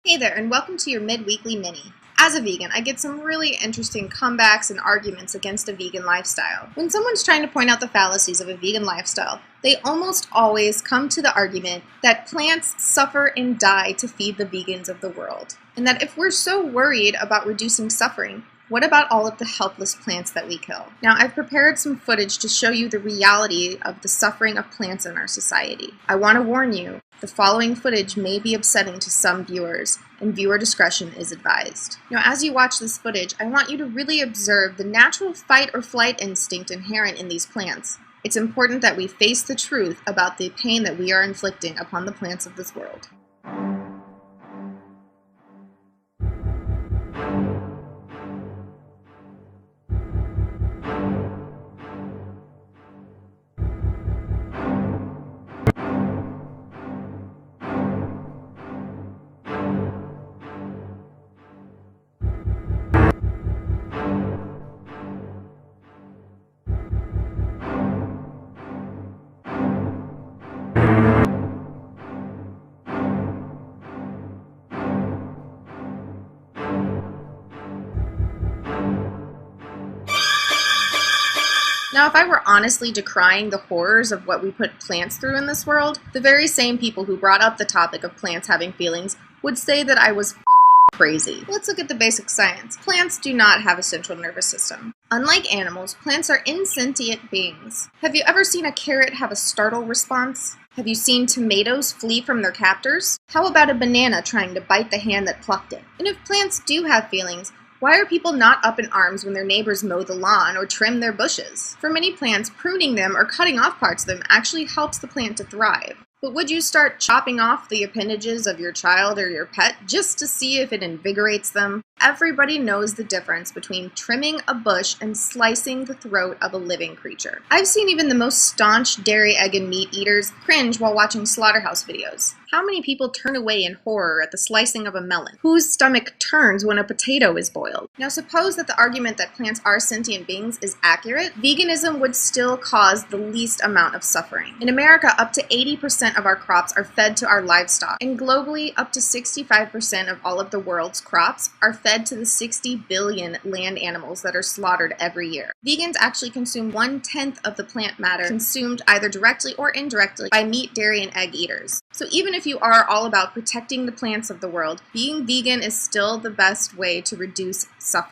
Hey there, and welcome to your mid-weekly mini. As a vegan, I get some really interesting comebacks and arguments against a vegan lifestyle. When someone's trying to point out the fallacies of a vegan lifestyle, they almost always come to the argument that plants suffer and die to feed the vegans of the world. And that if we're so worried about reducing suffering, what about all of the helpless plants that we kill? Now, I've prepared some footage to show you the reality of the suffering of plants in our society. I want to warn you, the following footage may be upsetting to some viewers, and viewer discretion is advised. Now, as you watch this footage, I want you to really observe the natural fight or flight instinct inherent in these plants. It's important that we face the truth about the pain that we are inflicting upon the plants of this world. Now, if I were honestly decrying the horrors of what we put plants through in this world, the very same people who brought up the topic of plants having feelings would say that I was crazy. Let's look at the basic science. Plants do not have a central nervous system. Unlike animals, plants are insentient beings. Have you ever seen a carrot have a startle response? Have you seen tomatoes flee from their captors? How about a banana trying to bite the hand that plucked it? And if plants do have feelings, why are people not up in arms when their neighbors mow the lawn or trim their bushes? For many plants, pruning them or cutting off parts of them actually helps the plant to thrive. But would you start chopping off the appendages of your child or your pet just to see if it invigorates them? Everybody knows the difference between trimming a bush and slicing the throat of a living creature. I've seen even the most staunch dairy, egg, and meat eaters cringe while watching slaughterhouse videos. How many people turn away in horror at the slicing of a melon? Whose stomach turns when a potato is boiled? Now, suppose that the argument that plants are sentient beings is accurate, veganism would still cause the least amount of suffering. In America, up to 80% of our crops are fed to our livestock, and globally, up to 65% of all of the world's crops are fed to the 60 billion land animals that are slaughtered every year. Vegans actually consume 1/10 of the plant matter consumed either directly or indirectly by meat, dairy, and egg eaters. So even if you are all about protecting the plants of the world, being vegan is still the best way to reduce suffering.